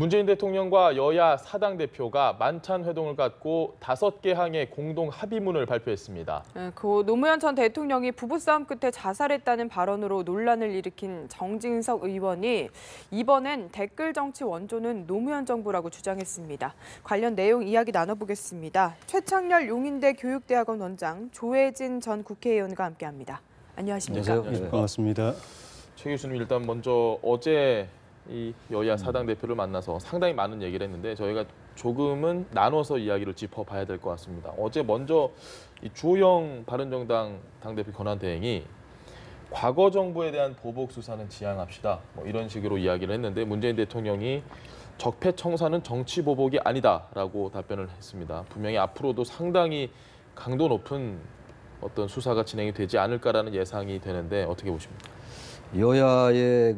문재인 대통령과 여야 사당 대표가 만찬 회동을 갖고 5개 항의 공동 합의문을 발표했습니다. 고 노무현 전 대통령이 부부싸움 끝에 자살했다는 발언으로 논란을 일으킨 정진석 의원이 이번엔 댓글 정치 원조는 노무현 정부라고 주장했습니다. 관련 내용 이야기 나눠보겠습니다. 최창렬 용인대 교육대학원 원장, 조혜진 전 국회의원과 함께합니다. 안녕하십니까? 안녕하세요. 네, 반갑습니다. 최 교수님, 일단 먼저 어제 이 여야 사당 대표를 만나서 상당히 많은 얘기를 했는데 저희가 조금은 나눠서 이야기를 짚어봐야 될 것 같습니다. 어제 먼저 이 주호영 바른정당 당대표 권한대행이 과거 정부에 대한 보복 수사는 지양합시다, 뭐 이런 식으로 이야기를 했는데 문재인 대통령이 적폐청산은 정치 보복이 아니다라고 답변을 했습니다. 분명히 앞으로도 상당히 강도 높은 어떤 수사가 진행이 되지 않을까라는 예상이 되는데 어떻게 보십니까? 여야의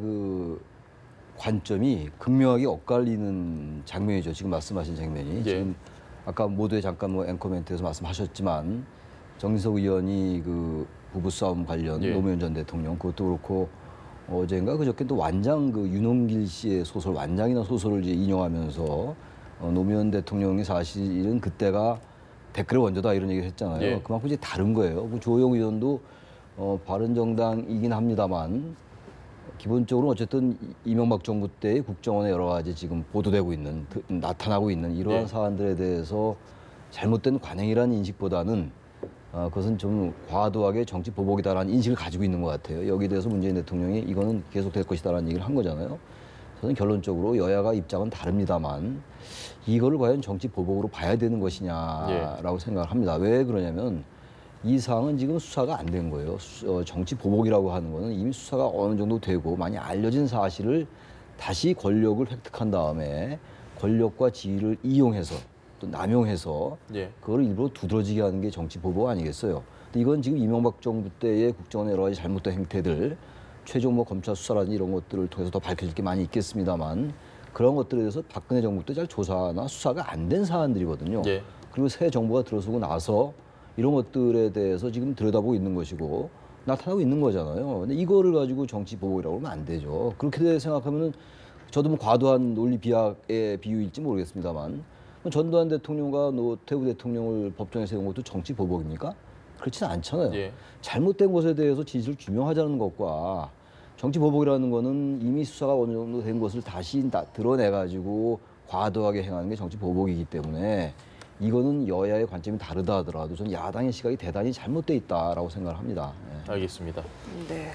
관점이 극명하게 엇갈리는 장면이죠. 지금 말씀하신 장면이. 예. 지금 아까 모두에 잠깐 앵커 멘트에서 말씀하셨지만 정진석 의원이 부부싸움 관련 노무현 전 대통령 그것도 그렇고 어제인가 그저께 또 완장 윤홍길 씨의 소설 완장이라는 소설을 이제 인용하면서 노무현 대통령이 사실은 그때가 댓글의 원조다 이런 얘기를 했잖아요. 예. 그만큼 이제 다른 거예요. 조호영 의원도 바른정당이긴 합니다만 기본적으로 어쨌든 이명박 정부 때의 국정원의 여러 가지 지금 보도되고 있는, 나타나고 있는 이러한 사안들에 대해서 잘못된 관행이라는 인식보다는 그것은 좀 과도하게 정치 보복이다라는 인식을 가지고 있는 것 같아요. 여기에 대해서 문재인 대통령이 이거는 계속될 것이다라는 얘기를 한 거잖아요. 저는 결론적으로 여야가 입장은 다릅니다만 이거를 과연 정치 보복으로 봐야 되는 것이냐라고 생각을 합니다. 왜 그러냐면 이 사항은 지금 수사가 안 된 거예요. 정치 보복이라고 하는 거는 이미 수사가 어느 정도 되고 많이 알려진 사실을 다시 권력을 획득한 다음에 권력과 지위를 이용해서 또 남용해서 그걸 일부러 두드러지게 하는 게 정치 보복 아니겠어요. 근데 이건 지금 이명박 정부 때의 국정원의 여러 가지 잘못된 행태들, 최종 검찰 수사라든지 이런 것들을 통해서 더 밝혀질 게 많이 있겠습니다만 그런 것들에 대해서 박근혜 정부 때 잘 조사나 수사가 안 된 사안들이거든요. 그리고 새 정부가 들어서고 나서 이런 것들에 대해서 지금 들여다보고 있는 것이고 나타나고 있는 거잖아요. 근데 이거를 가지고 정치 보복이라고 하면 안 되죠. 그렇게 생각하면은 저도 뭐 과도한 논리 비약의 비유일지 모르겠습니다만 전두환 대통령과 노태우 대통령을 법정에 세운 것도 정치 보복입니까? 그렇지는 않잖아요. 잘못된 것에 대해서 진실을 규명하자는 것과 정치 보복이라는 거는 이미 수사가 어느 정도 된 것을 다시 드러내가지고 과도하게 행하는 게 정치 보복이기 때문에 이거는 여야의 관점이 다르다 하더라도 저는 야당의 시각이 대단히 잘못돼 있다라고 생각을 합니다. 알겠습니다. 네.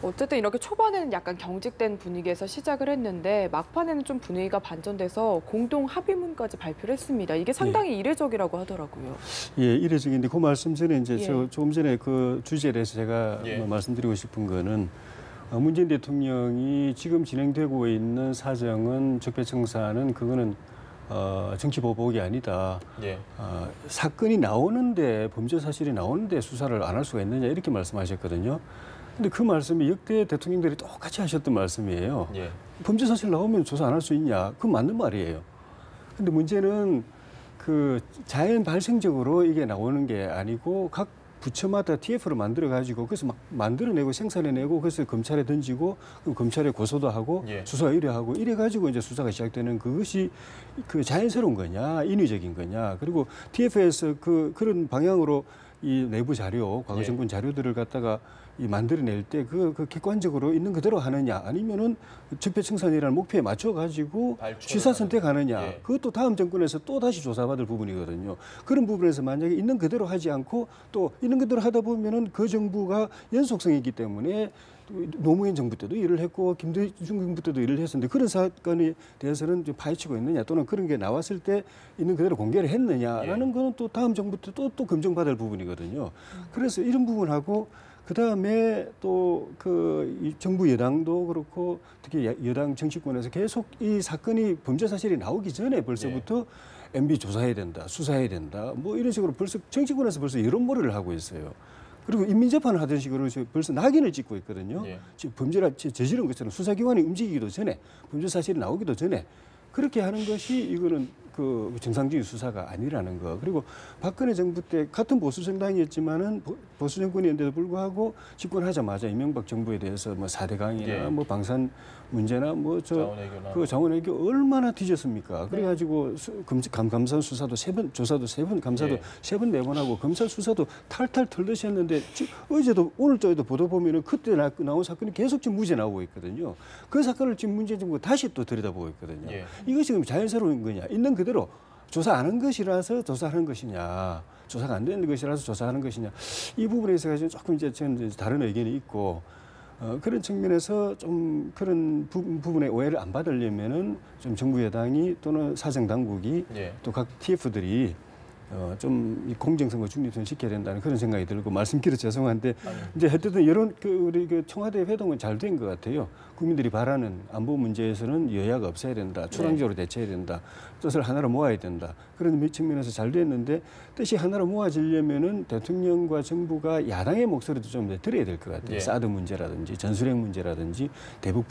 어쨌든 이렇게 초반에는 약간 경직된 분위기에서 시작을 했는데 막판에는 좀 분위기가 반전돼서 공동 합의문까지 발표를 했습니다. 이게 상당히 이례적이라고 하더라고요. 예, 이례적인데 그 말씀 전에 이제 조금 전에 그 주제에 대해서 제가 말씀드리고 싶은 거는 문재인 대통령이 지금 진행되고 있는 사정은 적폐청산은 그거는 정치 보복이 아니다. 사건이 나오는데 범죄 사실이 나오는데 수사를 안 할 수가 있느냐 이렇게 말씀하셨거든요. 근데 그 말씀이 역대 대통령들이 똑같이 하셨던 말씀이에요. 범죄 사실 나오면 조사 안 할 수 있냐? 그건 맞는 말이에요. 근데 문제는 자연 발생적으로 이게 나오는 게 아니고 각 부처마다 TF를 만들어가지고 그래서 막 만들어내고 생산해내고 그래서 검찰에 던지고 그럼 검찰에 고소도 하고 수사 의뢰하고 이래가지고 이제 수사가 시작되는 그것이 자연스러운 거냐 인위적인 거냐 그리고 TF에서 그런 방향으로 이 내부 자료 과거 정권 자료들을 갖다가 만들어낼 때 그 객관적으로 있는 그대로 하느냐 아니면은 적폐청산이라는 목표에 맞춰가지고 취사 선택하느냐 그것도 다음 정권에서 또 다시 조사받을 부분이거든요. 그런 부분에서 만약에 있는 그대로 하지 않고 또 있는 그대로 하다 보면은 그 정부가 연속성이 있기 때문에 노무현 정부 때도 일을 했고 김대중 정부 때도 일을 했었는데 그런 사건에 대해서는 좀 파헤치고 있느냐 또는 그런 게 나왔을 때 있는 그대로 공개를 했느냐라는 거는 또 다음 정부 때 또 검증받을 부분이거든요. 그래서 이런 부분하고 그다음에 또 이 정부 여당도 그렇고 특히 여당 정치권에서 계속 이 사건이 범죄 사실이 나오기 전에 벌써부터 MB 조사해야 된다, 수사해야 된다, 뭐 이런 식으로 벌써 정치권에서 벌써 여론몰이를 하고 있어요. 그리고 인민재판을 하던 식으로 벌써 낙인을 찍고 있거든요. 지금 범죄를 저지른 것처럼 수사기관이 움직이기도 전에 범죄 사실이 나오기도 전에 그렇게 하는 것이 이거는 그 정상적인 수사가 아니라는 거. 그리고 박근혜 정부 때 같은 보수 정당이었지만은 보수 정권이었는데도 불구하고 집권하자마자 이명박 정부에 대해서 뭐 4대 강이나 예. 뭐 방산 문제나 뭐 자원외교나. 그 자원외교 얼마나 뒤졌습니까? 그래가지고 감사 수사도 3번, 조사도 3번, 감사도 예. 3번, 4번 하고 검사 수사도 탈탈 털듯이 했는데 어제도 오늘자에도 보도 보면은 그때 나온 사건이 계속 지금 무죄 나오고 있거든요. 그 사건을 지금 문제 정부 다시 또 들여다보고 있거든요. 예. 이것이 지금 자연스러운 거냐? 있는 그대로 조사 안 한 것이라서 조사하는 것이냐? 조사가 안 되는 것이라서 조사하는 것이냐? 이 부분에 있어서 조금 이제 저는 다른 의견이 있고. 그런 측면에서 좀 그런 부분에 오해를 안 받으려면은 좀 정부 여당이 또는 사정 당국이 예. 또 각 TF들이 좀 공정성과 중립성을 지켜야 된다는 그런 생각이 들고 말씀 길어 죄송한데 이제 어쨌든 이런 우리 청와대 회동은 잘 된 것 같아요. 국민들이 바라는 안보 문제에서는 여야가 없어야 된다. 추상적으로 대처해야 된다. 뜻을 하나로 모아야 된다. 그런 측면에서 잘 됐는데 뜻이 하나로 모아지려면은 대통령과 정부가 야당의 목소리도 좀 들어야 될 것 같아요. 예. 사드 문제라든지 전술핵 문제라든지 대북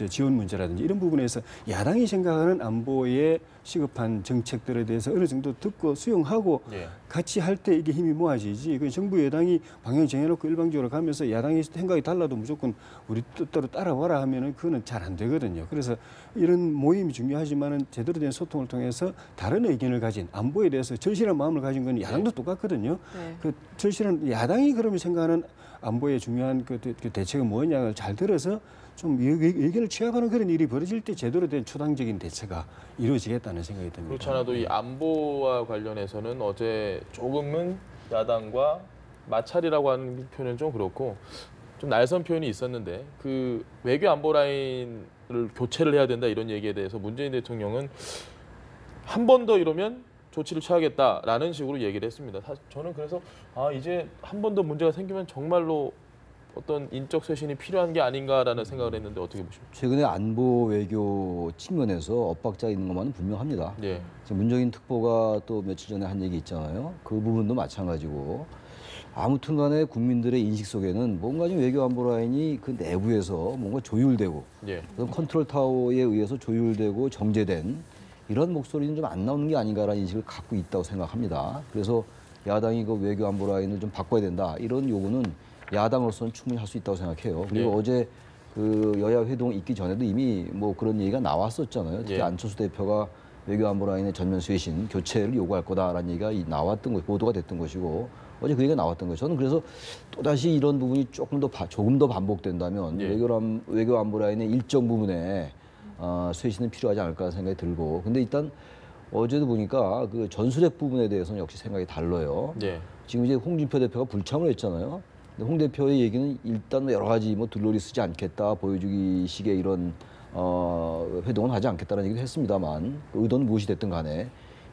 지원 문제라든지 이런 부분에서 야당이 생각하는 안보의 시급한 정책들에 대해서 어느 정도 듣고 수용하고 예. 같이 할 때 이게 힘이 모아지지. 그 정부 여당이 방향 정해놓고 일방적으로 가면서 야당이 생각이 달라도 무조건 우리 뜻대로 따라와라 하면은 그거는 잘 안 되거든요. 그래서 이런 모임이 중요하지만은 제대로 된 소통을 통해서 다른 의견을 가진 안보에 대해서 절실한 마음을 가진 건 야당도 똑같거든요. 네. 그 절실한 야당이 그러면 생각하는 안보의 중요한 그 대책은 뭐냐를 잘 들어서 좀 의견을 취합하는 그런 일이 벌어질 때 제대로 된 초당적인 대처가 이루어지겠다는 생각이 듭니다. 그렇지 않아도 이 안보와 관련해서는 어제 조금은 야당과 마찰이라고 하는 표현은 좀 그렇고 좀 날선 표현이 있었는데 그 외교 안보 라인을 교체를 해야 된다 이런 얘기에 대해서 문재인 대통령은 한 번 더 이러면 조치를 취하겠다라는 식으로 얘기를 했습니다. 저는 그래서 이제 한 번 더 문제가 생기면 정말로 어떤 인적 쇄신이 필요한 게 아닌가라는 생각을 했는데 어떻게 보십니까? 최근에 안보 외교 측면에서 엇박자가 있는 것만은 분명합니다. 예. 지금 문정인 특보가 또 며칠 전에 한 얘기 있잖아요. 그 부분도 마찬가지고 아무튼 간에 국민들의 인식 속에는 뭔가 좀 외교 안보 라인이 그 내부에서 뭔가 조율되고 예. 어떤 컨트롤 타워에 의해서 조율되고 정제된 이런 목소리는 좀 안 나오는 게 아닌가라는 인식을 갖고 있다고 생각합니다. 그래서 야당이 그 외교 안보 라인을 좀 바꿔야 된다 이런 요구는 야당으로서는 충분히 할 수 있다고 생각해요. 그리고 예. 어제 그 여야 회동 있기 전에도 이미 뭐 그런 얘기가 나왔었잖아요. 특히 예. 안철수 대표가 외교 안보 라인의 전면 쇄신, 교체를 요구할 거다라는 얘기가 나왔던 것, 보도가 됐던 것이고 어제 그 얘기가 나왔던 거예요. 저는 그래서 또다시 이런 부분이 조금 더 반복된다면 예. 외교 안보 라인의 일정 부분에 쇄신은 필요하지 않을까 생각이 들고 근데 일단 어제도 보니까 그 전술핵 부분에 대해서는 역시 생각이 달라요. 예. 지금 이제 홍준표 대표가 불참을 했잖아요. 근데 홍 대표의 얘기는 일단 여러 가지 뭐 들러리 쓰지 않겠다 보여주기 식의 이런 회동은 하지 않겠다는 얘기도 했습니다만 그 의도는 무엇이 됐든 간에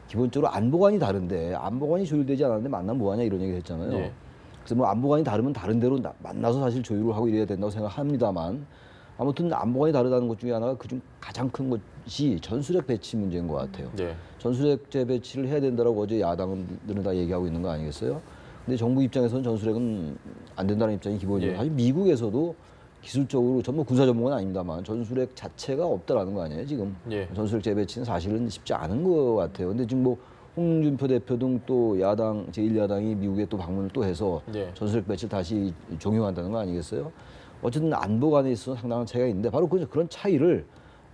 기본적으로 안보관이 다른데 안보관이 조율되지 않았는데 만나면 뭐하냐 이런 얘기를 했잖아요. 예. 그래서 뭐 안보관이 다르면 다른 데로 만나서 사실 조율을 하고 이래야 된다고 생각합니다만 아무튼 안보관이 다르다는 것 중에 하나가 그중 가장 큰 것이 전술핵 배치 문제인 것 같아요. 예. 전술핵 재배치를 해야 된다라고 어제 야당들은 다 얘기하고 있는 거 아니겠어요? 근데 정부 입장에서는 전술핵은 안 된다는 입장이 기본이에요. 예. 사실 미국에서도 기술적으로 전부 군사 전문은 아닙니다만 전술핵 자체가 없다라는 거 아니에요 지금. 예. 전술핵 재배치는 사실은 쉽지 않은 것 같아요. 근데 지금 뭐 홍준표 대표 등 또 야당 제1야당이 미국에 또 방문을 또 해서 예. 전술핵 배치를 다시 종용한다는 거 아니겠어요? 어쨌든 안보관에 있어서 상당한 차이가 있는데 바로 그런 차이를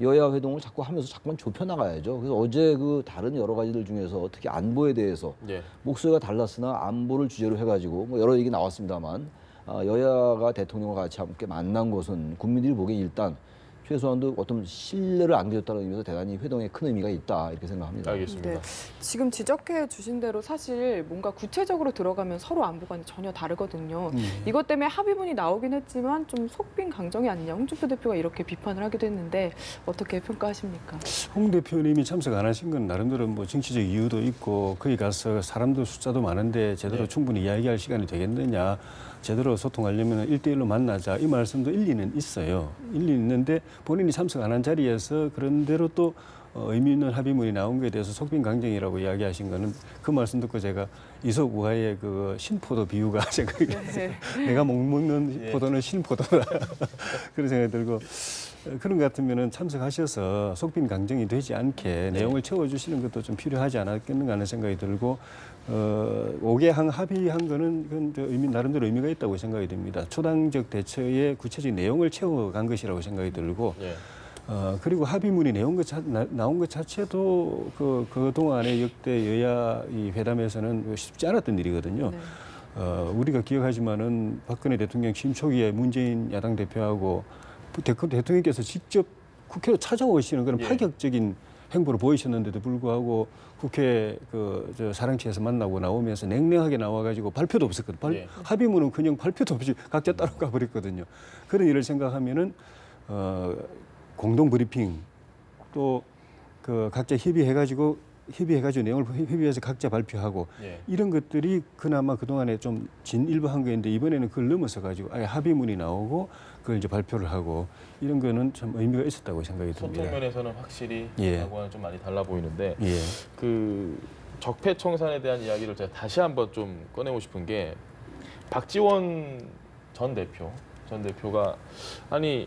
여야 회동을 자꾸 하면서 자꾸만 좁혀 나가야죠. 그래서 어제 그 다른 여러 가지들 중에서 특히 안보에 대해서 예. 목소리가 달랐으나 안보를 주제로 해가지고 뭐 여러 얘기 나왔습니다만 여야가 대통령과 같이 함께 만난 것은 국민들이 보기엔 일단 최소한도 어떤 신뢰를 안겨줬다는 의미에서 대단히 회동에 큰 의미가 있다 이렇게 생각합니다. 알겠습니다. 네. 지금 지적해 주신 대로 사실 뭔가 구체적으로 들어가면 서로 안보관이 전혀 다르거든요. 이것 때문에 합의문이 나오긴 했지만 좀 속빈 강정이 아니냐. 홍준표 대표가 이렇게 비판을 하기도 했는데 어떻게 평가하십니까? 홍 대표님이 참석 안 하신 건 나름대로 뭐 정치적 이유도 있고 거기 가서 사람들 숫자도 많은데 제대로 네. 충분히 이야기할 시간이 되겠느냐. 제대로 소통하려면 1대1로 만나자. 이 말씀도 일리는 있어요. 일리 있는데 본인이 참석 안 한 자리에서 그런 대로 또 의미 있는 합의문이 나온 거에 대해서 속빈 강정이라고 이야기하신 거는 그 말씀 듣고 제가 이솝 우화의 그 신포도 비유가 제가 네. 내가 먹는 예. 포도는 신포도다. 그런 생각이 들고 그런 것 같으면은 참석하셔서 속빈 강정이 되지 않게 내용을 채워주시는 것도 좀 필요하지 않았겠는가 하는 생각이 들고 5개항 합의한 거는 그건 나름대로 의미가 있다고 생각이 듭니다. 초당적 대처의 구체적인 내용을 채워간 것이라고 생각이 들고 예. 그리고 합의문이 나온 것 자체도 그동안의 역대 여야 이 회담에서는 쉽지 않았던 일이거든요. 네. 우리가 기억하지만은 박근혜 대통령 취임 초기에 문재인 야당 대표하고 대통령께서 직접 국회로 찾아오시는 그런 예. 파격적인 행보를 보이셨는데도 불구하고 국회 사랑채에서 만나고 나오면서 냉랭하게 나와가지고 발표도 없었거든요. 예. 합의문은 그냥 발표도 없이 각자 따로 가버렸거든요. 그런 일을 생각하면은 공동 브리핑 또 각자 협의해가지고 내용을 협의해서 각자 발표하고 예. 이런 것들이 그나마 그동안에 좀 진일보한 거였는데 이번에는 그걸 넘어서 가지고 아예 합의문이 나오고 그걸 이제 발표를 하고 이런 거는 참 의미가 있었다고 생각이 듭니다. 소통 면에서는 확실히 예. 과거와는 좀 많이 달라 보이는데 예. 그 적폐청산에 대한 이야기를 제가 다시 한번 좀 꺼내고 싶은 게 박지원 전 대표가 아니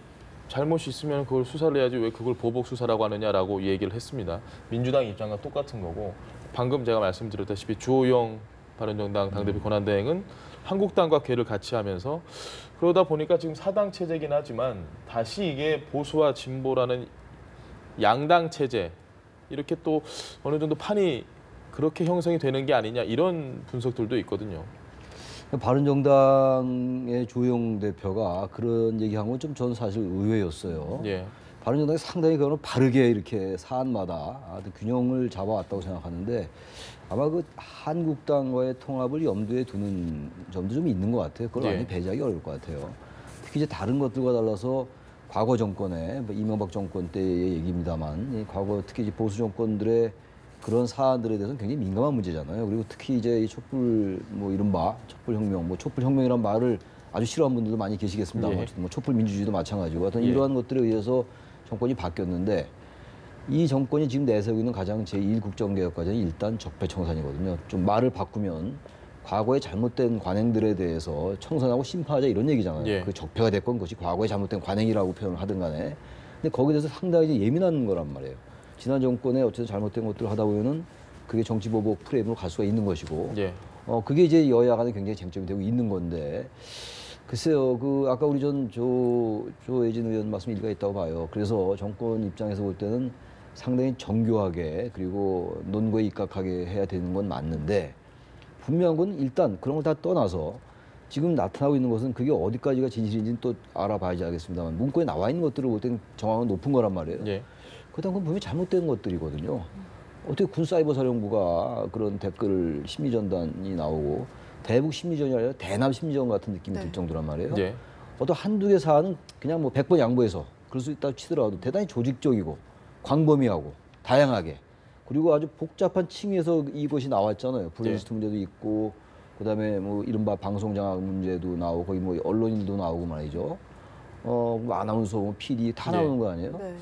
잘못이 있으면 그걸 수사를 해야지 왜 그걸 보복 수사라고 하느냐라고 얘기를 했습니다. 민주당 입장과 똑같은 거고 방금 제가 말씀드렸다시피 주호영 바른정당 당대표 권한대행은 한국당과 궤를 같이 하면서 그러다 보니까 지금 사당 체제긴 하지만 다시 이게 보수와 진보라는 양당 체제 이렇게 또 어느 정도 판이 그렇게 형성이 되는 게 아니냐 이런 분석들도 있거든요. 바른정당의 주호영 대표가 그런 얘기한 건 좀 저는 사실 의외였어요. 예. 바른정당이 상당히 그거는 바르게 이렇게 사안마다 아주 균형을 잡아왔다고 생각하는데 아마 그 한국당과의 통합을 염두에 두는 점도 좀 있는 것 같아요. 그걸 예. 완전히 배제하기 어려울 것 같아요. 특히 이제 다른 것들과 달라서 과거 정권에 이명박 정권 때의 얘기입니다만 이 과거 특히 이제 보수 정권들의 그런 사안들에 대해서는 굉장히 민감한 문제잖아요. 그리고 특히 이제 이 촛불 이른바 촛불혁명, 촛불혁명이란 말을 아주 싫어하는 분들도 많이 계시겠습니다만 예. 어쨌든 촛불 민주주의도 마찬가지고 하여튼 예. 이러한 것들에 의해서 정권이 바뀌었는데 이 정권이 지금 내세우고 있는 가장 제1 국정개혁 과정이 일단 적폐청산이거든요. 좀 말을 바꾸면 과거에 잘못된 관행들에 대해서 청산하고 심판하자 이런 얘기잖아요. 예. 그 적폐가 됐건 그것이 과거에 잘못된 관행이라고 표현을 하든 간에. 근데 거기에 대해서 상당히 이제 예민한 거란 말이에요. 지난 정권에 어쨌든 잘못된 것들을 하다 보면은 그게 정치보복 프레임으로 갈 수가 있는 것이고, 예. 그게 이제 여야 간에 굉장히 쟁점이 되고 있는 건데, 글쎄요, 아까 우리 조혜진 의원 말씀 일리가 있다고 봐요. 그래서 정권 입장에서 볼 때는 상당히 정교하게 그리고 논거에 입각하게 해야 되는 건 맞는데, 분명한 건 일단 그런 걸 다 떠나서 지금 나타나고 있는 것은 그게 어디까지가 진실인지는 또 알아봐야지 알겠습니다만, 문구에 나와 있는 것들을 볼 때는 정확은 높은 거란 말이에요. 예. 그렇다면 그건 분명히 잘못된 것들이거든요. 어떻게 군사이버사령부가 그런 댓글 심리전단이 나오고 대북 심리전이 아니라 대남 심리전 같은 느낌이 들 정도란 말이에요. 예. 어떤 한두 개 사안은 그냥 뭐 100번 양보해서 그럴 수 있다고 치더라도 대단히 조직적이고 광범위하고 다양하게 그리고 아주 복잡한 층에서 이것이 나왔잖아요. 브레인스트 문제도 있고 그다음에 뭐 이른바 방송장악 문제도 나오고 거기 뭐 언론인도 나오고 말이죠. 뭐 아나운서, 뭐 PD 다 나오는 거 아니에요? 네.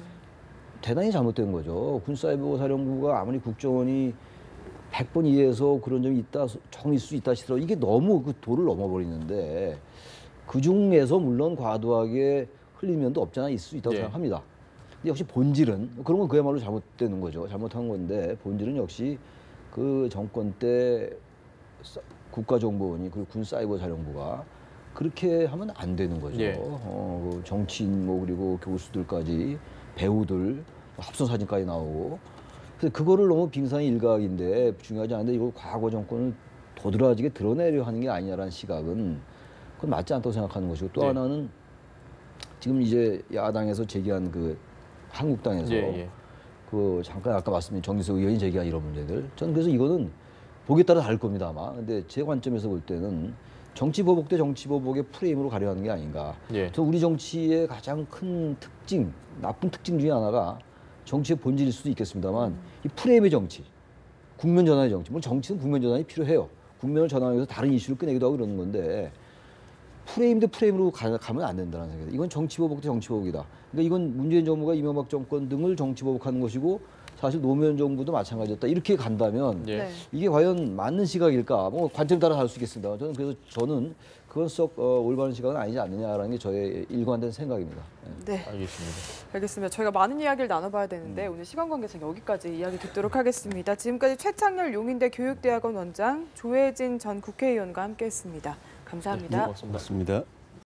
대단히 잘못된 거죠. 군사이버사령부가 아무리 국정원이 100번 이해해서 그런 점이 있다, 조금 있을 수 있다 싶더라도 이게 너무 그 도를 넘어버리는데 그 중에서 물론 과도하게 흘린 면도 없지 않아 있을 수 있다고 예. 생각합니다. 근데 역시 본질은 그런 건 그야말로 잘못되는 거죠. 잘못한 건데 본질은 역시 그 정권 때 국가정보원이 그리고 군사이버사령부가 그렇게 하면 안 되는 거죠. 예. 그 정치인 뭐 그리고 교수들까지 배우들 합성 사진까지 나오고 그래서 그거를 너무 빙산의 일각인데 중요하지 않은데 이걸 과거 정권을 도드라지게 드러내려 하는 게 아니냐라는 시각은 그건 맞지 않다고 생각하는 것이고 또 네. 하나는 지금 이제 야당에서 제기한 그 한국당에서 예. 그 잠깐 아까 말씀드린 정기석 의원이 제기한 이런 문제들 저는 그래서 이거는 보기에 따라 다를 겁니다 아마 근데 제 관점에서 볼 때는 정치보복 대 정치보복의 프레임으로 가려하는 게 아닌가. 예. 저 우리 정치의 가장 큰 특징, 나쁜 특징 중에 하나가 정치의 본질일 수도 있겠습니다만 이 프레임의 정치, 국면 전환의 정치. 물론 정치는 국면 전환이 필요해요. 국면을 전환하기 위해서 다른 이슈를 꺼내기도 하고 그러는 건데 프레임 대 프레임으로 가면 안 된다는 생각이에요. 이건 정치보복 대 정치보복이다. 그러니까 이건 문재인 정부가 이명박 정권 등을 정치보복하는 것이고 사실 노무현 정부도 마찬가지였다. 이렇게 간다면 예. 네. 이게 과연 맞는 시각일까? 뭐 관점에 따라 다를 수 있겠습니다. 저는 그건 썩 올바른 시각은 아니지 않느냐라는 게 저의 일관된 생각입니다. 예. 네. 알겠습니다. 알겠습니다. 저희가 많은 이야기를 나눠봐야 되는데 오늘 시간 관계상 여기까지 이야기 듣도록 하겠습니다. 지금까지 최창렬 용인대 교육대학원 원장, 조혜진 전 국회의원과 함께했습니다. 감사합니다. 고맙습니다. 고맙습니다.